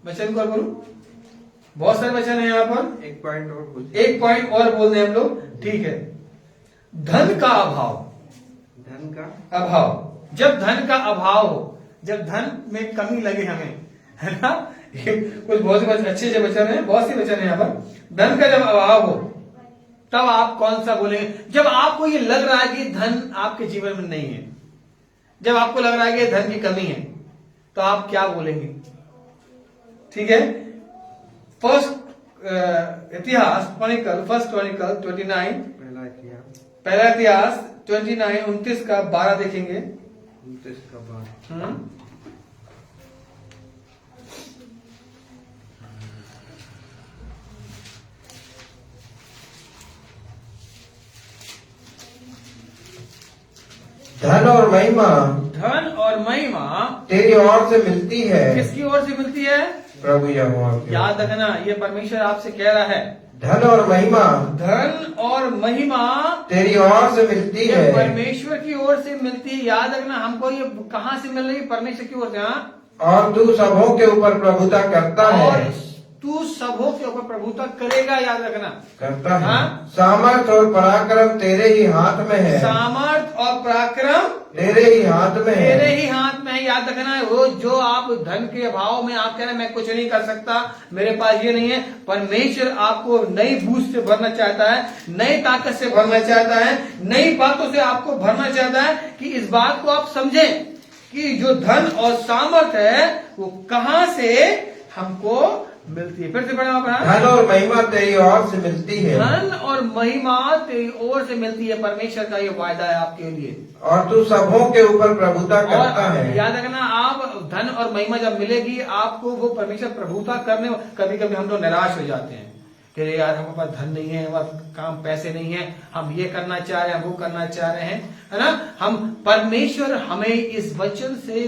वचन को और बोलूं? बहुत सारे वचन है यहाँ पर। एक पॉइंट और बोल दें हम लोग, ठीक है। धन का अभाव, धन का अभाव, जब धन का अभाव हो, जब धन में कमी लगे हमें, है ना, कुछ बहुत से अच्छे वचन है, बहुत से वचन है यहाँ पर। धन का जब अभाव हो, तब आप कौन सा बोलेंगे? जब आपको ये लग रहा है कि धन आपके जीवन में नहीं है, जब आपको लग रहा है कि धन की कमी है, तो आप क्या बोलेंगे? ठीक है। इतिहास फर्स्ट क्रॉनिकल 29, पहला इतिहास 29 29 का 12 देखेंगे। 29 का 12। धन और महिमा तेरी ओर से मिलती है। किसकी ओर से मिलती है? प्रभु यहोवा की। याद रखना, ये परमेश्वर आपसे कह रहा है, धन और महिमा तेरी ओर से मिलती है, परमेश्वर की ओर से मिलती है। याद रखना, हमको ये कहाँ से मिल रही है? परमेश्वर की ओर से। हाँ, और तू सबों के ऊपर प्रभुता करता है, और तू सबों के ऊपर प्रभुता करेगा। याद रखना, करता है। हाँ? सामर्थ और पराक्रम तेरे ही हाथ में है। सामर्थ और पराक्रम तेरे ही हाथ में है। तेरे ही हाथ में है। याद रखना है, वो जो आप धन के अभाव में आप कह रहे हैं मैं कुछ नहीं कर सकता, मेरे पास ये नहीं है, परमेश्वर आपको नई बूस्ट से भरना चाहता है, नई ताकत से भरना चाहता है, नई बातों से आपको भरना चाहता है, कि इस बात को आप समझें कि जो धन और सामर्थ है वो कहाँ से हमको मिलती है। फिर से पढ़ा आप। धन और महिमा तेरी ओर से मिलती है। धन और महिमा तेरी ओर से मिलती है। परमेश्वर का ये वायदा है आपके लिए। और तू सबों के ऊपर प्रभुता करता है। याद रखना, आप धन और महिमा जब मिलेगी आपको, वो परमेश्वर प्रभुता करने। कभी कभी हम लोग निराश हो जाते हैं कि यार हमारे पास धन नहीं है, हमारे काम पैसे नहीं है, हम ये करना चाह रहे हैं, वो करना चाह रहे हैं, है ना। हम परमेश्वर हमें इस वचन से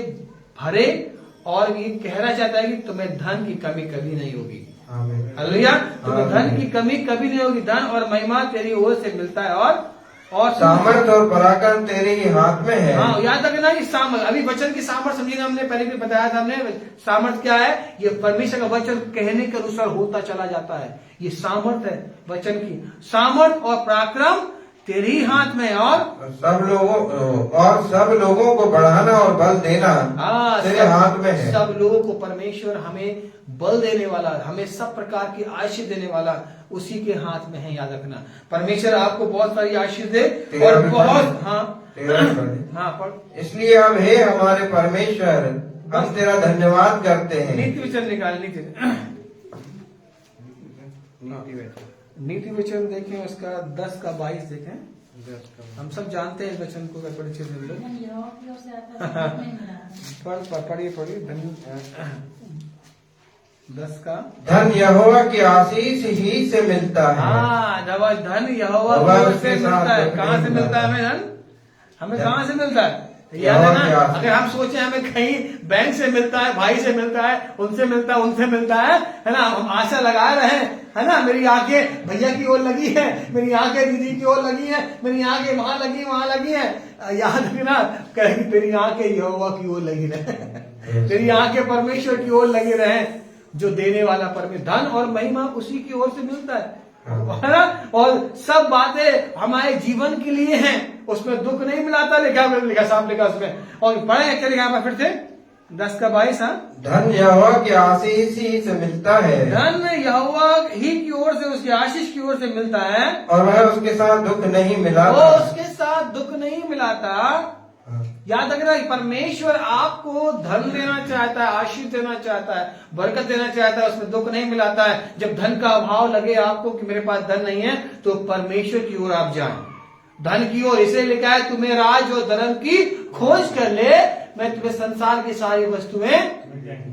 भरे और ये कहना चाहता है कि तुम्हें धन की कमी कभी नहीं होगी। हालेलुया। तुम्हें धन की कमी कभी नहीं होगी। धन और महिमा तेरी ओर से मिलता है, और सामर्थ और पराक्रम तेरे ही हाथ में है। हाँ, याद रखना कि सामर्थ, अभी वचन की सामर्थ समझेंगे, हमने पहले भी बताया था हमने। सामर्थ क्या है? ये परमेश्वर का वचन कहने के अनुसार होता चला जाता है, ये सामर्थ है वचन की। सामर्थ और पराक्रम तेरे ही हाथ में, और सब लोगों को बढ़ाना और बल देना तेरे हाथ में है। सब लोगों को परमेश्वर हमें बल देने वाला, हमें सब प्रकार की आशीष देने वाला उसी के हाथ में है। याद रखना, परमेश्वर आपको बहुत सारी आशीष दे और बहुत। हाँ पढ़। इसलिए अब हे हमारे परमेश्वर, हम तेरा धन्यवाद करते हैं। नीति वचन निकाल, नीति वचन देखें, उसका 10 का 22 देखें। हम सब जानते हैं इस वचन को, बड़े अच्छे से पढ़िए। 10 का धन यहोवा की आशीष ही से मिलता है। हाँ, धन यहोवा की ओर से मिलता है। कहाँ से मिलता है हमें धन? हमें कहाँ से मिलता है? याद है ना, अगर हम सोचे हमें कहीं बैंक से मिलता है, भाई से मिलता है, उनसे मिलता है ना, हम आशा लगा रहे हैं, है ना। मेरी आंखें भैया की ओर लगी है, मेरी आंखें दीदी की ओर लगी है, मेरी आंखें वहां लगी है। याद रखना, कहीं तेरी आंखें यहोवा की ओर लगी रहे, तेरी आंखें परमेश्वर की ओर लगी रहे, जो देने वाला परमेश्वर। धन और महिमा उसी की ओर से मिलता है ना। और सब बातें हमारे जीवन के लिए हैं, उसमें दुख नहीं मिलाता। लिखा साफ लिखा उसमें। और पढ़े क्या लिखा फिर से 10 का 22। हाँ, धन यहोवा की आशीष ही से मिलता है। धन यहोवा ही की ओर से, उसकी आशीष की ओर से मिलता है, और वह उसके साथ दुख नहीं मिलाता। वो उसके साथ दुख नहीं मिलाता। याद रखना, परमेश्वर आपको धन देना चाहता है, आशीष देना चाहता है, बरकत देना चाहता है, उसमें दुख नहीं मिलाता है। जब धन का अभाव लगे आपको कि मेरे पास धन नहीं है, तो परमेश्वर की ओर आप जाएं, धन की ओर। इसे लिखा है, तुम्हें राज और धर्म की खोज कर ले, मैं तुम्हें संसार की सारी वस्तुएं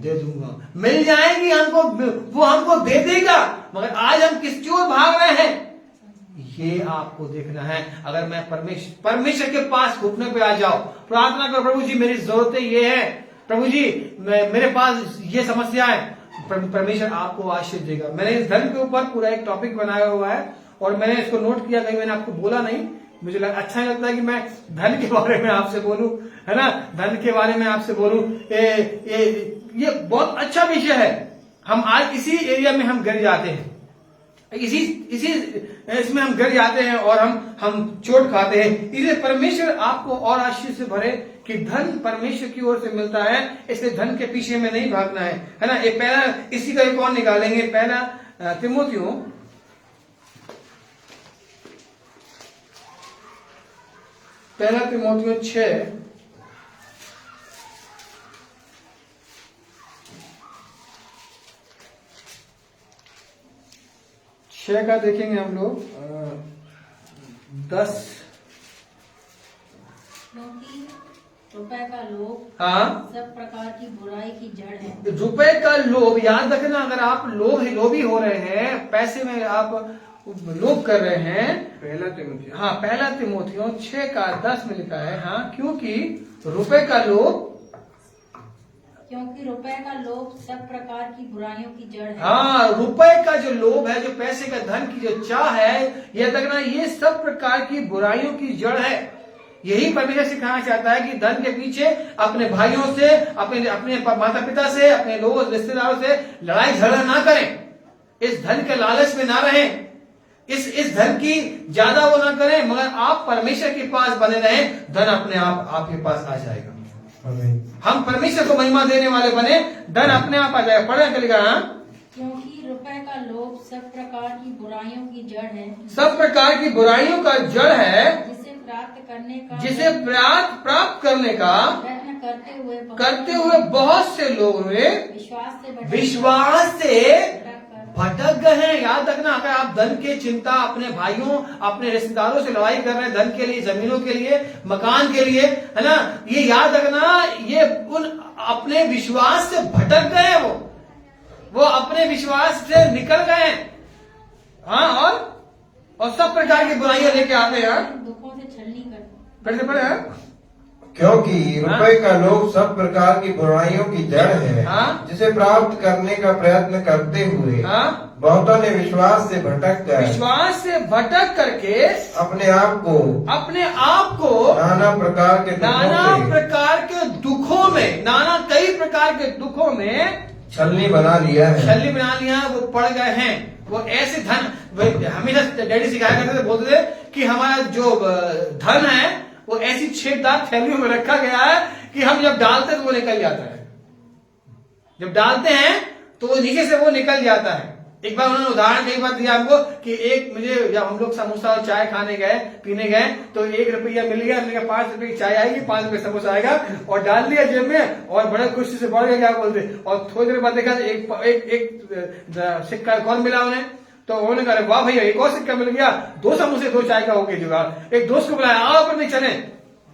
दे दूंगा। मिल जाएंगी हमको, वो हमको दे देगा। मगर आज हम किस ओर भाग रहे हैं, ये आपको देखना है। अगर मैं परमेश्वर के पास घुटने पे आ जाओ, प्रार्थना करो, प्रभु जी मेरी जरूरतें ये है, प्रभु जी मेरे पास ये समस्या है, परमेश्वर आपको आशीष देगा। मैंने इस धन के ऊपर पूरा एक टॉपिक बनाया हुआ है और मैंने इसको नोट किया, कहीं मैंने आपको बोला नहीं। मुझे अच्छा नहीं लगता है कि मैं धन के बारे में आपसे बोलूं, है ना, धन के बारे में आपसे बोलूं। ये बहुत अच्छा विषय है। हम आज इसी एरिया में हम गिर जाते हैं, इसी इसमें हम गिर जाते हैं और हम चोट खाते हैं। इसलिए परमेश्वर आपको और आशीष से भरे कि धन परमेश्वर की ओर से मिलता है, इसलिए धन के पीछे में नहीं भागना है ना। ये पहला, इसी का एक और निकालेंगे, पहला तिमोथियों 6 का देखेंगे हम लोग 10। क्योंकि रुपए का लोभ हाँ, सब प्रकार की बुराई की जड़ है। रुपए का लोभ, याद रखना, अगर आप लोभी हो रहे हैं, पैसे में आप लोभ कर रहे हैं। पहला तिमोथियों 6 का 10 में लिखा है, हाँ, क्योंकि रुपए का लोभ, क्योंकि रुपए का लोभ सब प्रकार की बुराइयों की जड़ है। हाँ, रुपए का जो लोभ है, जो पैसे का, धन की जो चाह है, यह देखना, ये सब प्रकार की बुराइयों की जड़ है। यही परमेश्वर सिखाना चाहता है कि धन के पीछे अपने भाइयों से, अपने माता पिता से, अपने लोगों रिश्तेदारों से लड़ाई झगड़ा ना करें, इस धन के लालच में ना रहें, इस धन की ज्यादा वो ना करें, मगर आप परमेश्वर के पास बने रहें, धन अपने आप आपके पास आ जाएगा। हम परमेश्वर को महिमा देने वाले बने, धन अपने आप आ जाएगा। पढ़े चलेगा, हाँ, क्योंकि रुपए का लोभ सब प्रकार की बुराइयों की जड़ है। सब प्रकार की बुराइयों का जड़ है, जिसे प्राप्त करने का प्रयत्न करते हुए बहुत से लोग विश्वास से भटक गए हैं। याद रखना, अगर आप धन के चिंता, अपने भाइयों, अपने रिश्तेदारों से लड़ाई कर रहे हैं, धन के लिए, जमीनों के लिए, मकान के लिए, है ना, ये याद रखना, ये उन अपने विश्वास से भटक गए हैं। वो अपने विश्वास से निकल गए हैं। हाँ, और सब प्रकार की बुराइयां लेके आते हैं, दुखों से छलनी करते पड़े हैं। क्योंकि रुपए का लोभ सब प्रकार की बुराइयों की जड़ है, जिसे प्राप्त करने का प्रयत्न करते हुए बहुतों ने विश्वास से भटक करके अपने आप को नाना प्रकार के दुखों में, कई प्रकार के दुखों में छलनी बना लिया। वो पड़ गए हैं। वो ऐसे धन, हमेशा डैडी सिखाया करते थे, बोलते थे कि हमारा जो धन है वो ऐसी छेददार थैलियों में रखा गया है कि हम जब डालते हैं तो वो निकल जाता है। जब डालते हैं तो वो नीचे से वो निकल जाता है। एक बार उन्होंने उदाहरण कई बार दिया हमको कि जब हम लोग समोसा और चाय खाने गए, पीने गए, तो 1 रुपया मिल गया, हमने कहा 5 रुपए की चाय आएगी, 5 रुपए समोसा आएगा, और डाल दिया जेब में, और बड़े खुशी से बढ़ गया, क्या बोलते, और थोड़ी देर बाद देखा एक सिक्का कौन मिला उन्हें, तो उन्होंने कहा वाह भैया, एक और सिक्का मिल गया, 2 समोसे 2 चाय का हो गया जुगाड़। एक दोस्त को बुलाया, आओ अपन नहीं चले,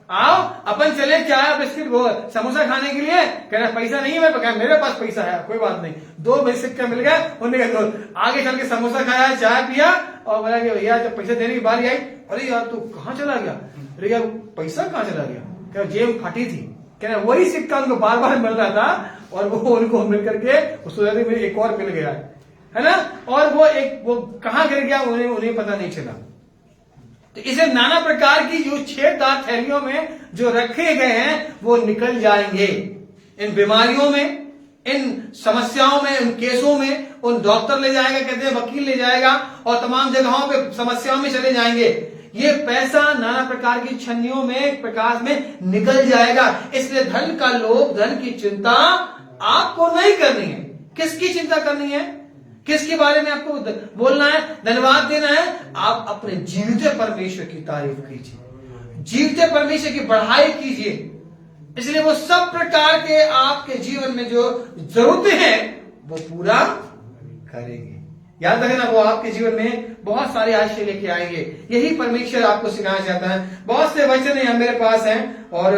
आओ अपन चले चाय बिस्किट समोसा खाने के लिए। कह रहा पैसा नहीं है, मैं मेरे पास पैसा है, कोई बात नहीं, 2 सिक्का मिल गया। उन्होंने कहा आगे चल के समोसा खाया, चाय पिया, और बोला कि भैया जब पैसा देने की बारी आई, अरे यार तू कहाँ चला गया, अरे यार पैसा कहाँ चला गया, क्या जेब फटी थी। कह रहा वही सिक्का उनको बार बार मिल रहा था, और वो उनको मिल करके उस में एक और मिल गया है ना, और वो कहाँ गिर गया उन्हें पता नहीं चला। तो इसे नाना प्रकार की जो छेददार थैलियों में जो रखे गए हैं वो निकल जाएंगे। इन बीमारियों में, इन समस्याओं में, इन केसों में, उन डॉक्टर ले जाएगा, कहते हैं वकील ले जाएगा, और तमाम जगहों पे समस्याओं में चले जाएंगे। ये पैसा नाना प्रकार की छन्नियों में, प्रकाश में निकल जाएगा। इसलिए धन का लोभ, धन की चिंता आपको नहीं करनी है। किसकी चिंता करनी है, किसके बारे में आपको बोलना है, धन्यवाद देना है? आप अपने जीवित परमेश्वर की तारीफ कीजिए, जीवित परमेश्वर की बढ़ाई कीजिए, इसलिए वो सब प्रकार के आपके जीवन में जो जरूरतें हैं वो पूरा करेंगे। याद रखना, वो आपके जीवन में बहुत सारे आशीष लेके आएंगे। यही परमेश्वर आपको सिखाना चाहता है। बहुत से वचन यहाँ मेरे पास हैं और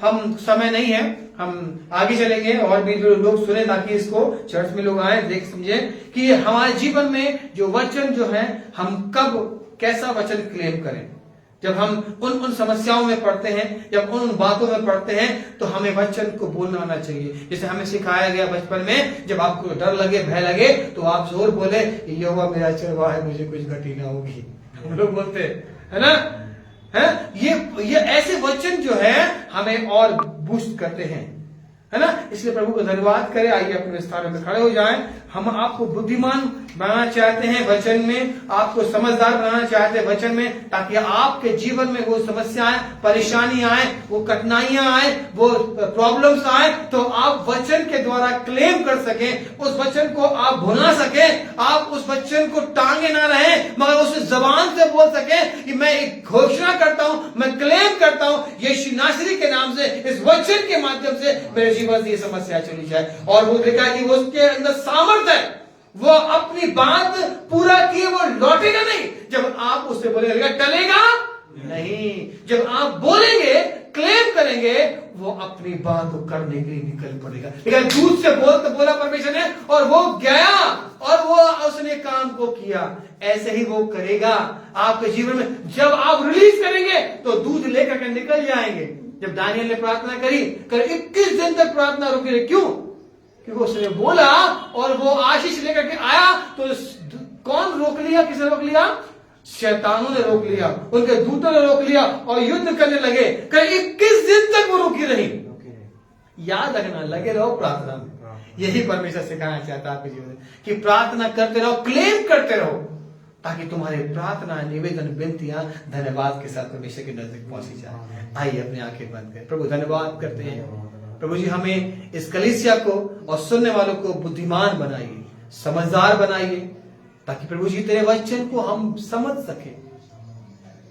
हम समय नहीं है, हम आगे चलेंगे और भी जो लोग सुने ताकि इसको चर्च में लोग आए देख समझे कि हमारे जीवन में जो वचन जो है हम कब कैसा वचन क्लेम करें। जब हम उन समस्याओं में पढ़ते हैं, जब उन बातों में पढ़ते हैं तो हमें वचन को बोलना आना चाहिए। जैसे हमें सिखाया गया बचपन में, जब आपको डर लगे, भय लगे तो आप जोर बोले, यहोवा मेरा चरवाहा है, मुझे कुछ घटी ना होगी। हम लोग बोलते है ना, है ये ऐसे वचन जो है हमें और बूस्ट करते हैं, है ना। इसलिए प्रभु को धन्यवाद करें। आइए अपने स्थान में खड़े हो जाएं। हम आपको बुद्धिमान बनाना चाहते हैं वचन में, आपको समझदार बनाना चाहते हैं वचन में, ताकि आपके जीवन में वो समस्याएं, परेशानी आए, वो कठिनाइयां आए, वो प्रॉब्लम्स आए तो आप वचन के द्वारा क्लेम कर सकें, उस वचन को आप भुना सकें, आप उस वचन को टांगे ना रहे मगर उस जबान से बोल सके कि मैं एक घोषणा करता हूं, मैं क्लेम करता हूं यीशु नासरी के नाम से, इस वचन के माध्यम से मेरे जीवन से ये समस्या चली जाए। और वो लिखा कि वो उसके अंदर सामर्थ है, वो अपनी बात पूरा किए वो लौटेगा नहीं। जब आप उससे बोलेंगे टलेगा नहीं, जब आप बोलेंगे, क्लेम करेंगे, वो अपनी बात को करने के लिए निकल पड़ेगा। लेकिन दूध से बोला परमेश्वर ने और वो गया और वो उसने काम को किया, ऐसे ही वो करेगा आपके जीवन में। जब आप रिलीज करेंगे तो दूध लेकर के निकल जाएंगे। जब दानियल ने प्रार्थना करी, 21 दिन तक प्रार्थना रुकी रही, क्यों? क्योंकि उसने बोला और वो आशीष लेकर के आया। तो कौन रोक लिया? किसने रोक लिया? शैतानों ने रोक लिया, उनके दूतों ने रोक लिया और युद्ध करने लगे। 21 दिन तक वो रुकी रही। याद रखना, लगे रहो प्रार्थना में। यही परमेश्वर सिखाना चाहता है आपके जीवन में कि प्रार्थना करते रहो, क्लेम करते रहो, ताकि तुम्हारे प्रार्थना, निवेदन, विनतियां धन्यवाद के साथ परमेश्वर के नजदीक पहुंची जाए। आइए अपनी आंखें बंद करें। प्रभु धन्यवाद करते हैं। प्रभु जी हमें इस कलीसिया को और सुनने वालों को बुद्धिमान बनाइए, समझदार बनाइए, ताकि प्रभु जी तेरे वचन को हम समझ सके,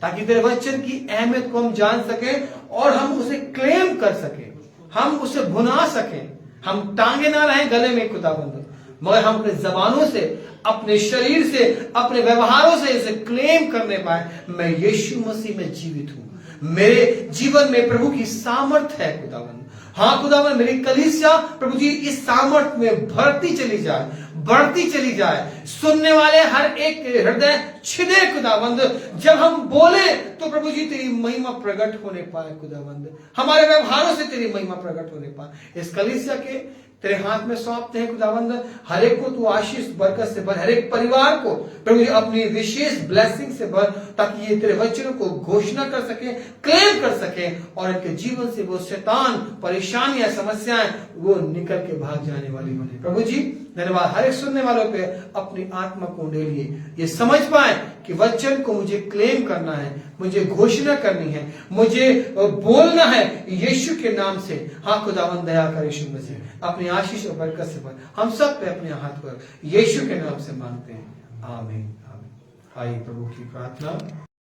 ताकि तेरे वचन की अहमियत को हम जान सके और हम उसे क्लेम कर सके, हम उसे भुना सके। हम टांगे ना रहें गले में खुदाबंद, मगर हम अपने जबानों से, अपने शरीर से, अपने व्यवहारों से इसे क्लेम करने पाए, मैं यीशु मसीह में जीवित हूं, मेरे जीवन में प्रभु की सामर्थ है खुदाबंद। हाँ खुदाबंद, मेरी कलीसिया प्रभु जी इस सामर्थ में भरती चली जाए, बढ़ती चली जाए। सुनने वाले हर एक हृदय छिदे खुदाबंद। जब हम बोले तो प्रभु जी तेरी महिमा प्रकट होने पाए खुदाबंद, हमारे व्यवहारों से तेरी महिमा प्रकट होने पाए। इस कलीसिया के तेरे हाथ में सौंपते हैं खुदाबंद। हर एक को तू आशीष बरकत से भर, हर एक परिवार को प्रभु जी अपनी विशेष ब्लेसिंग से भर, ताकि ये तेरे वचनों को घोषणा कर सके, क्लेम कर सके और इनके जीवन से वो शैतान, परेशानियां, समस्याएं वो निकल के भाग जाने वाली बने। प्रभु जी धन्यवाद, हर एक सुनने वालों पे अपनी आत्मा को उंडेलिए, ये समझ पाए कि वचन को मुझे क्लेम करना है, मुझे घोषणा करनी है, मुझे बोलना है यीशु के नाम से। हाँ खुदावंद दया कर यीशु मसीह, अपनी आशीष और बरकत से भर। हम सब पे अपने हाथ पर यीशु के नाम से मांगते हैं, आमीन आमीन। आइए प्रभु की प्रार्थना।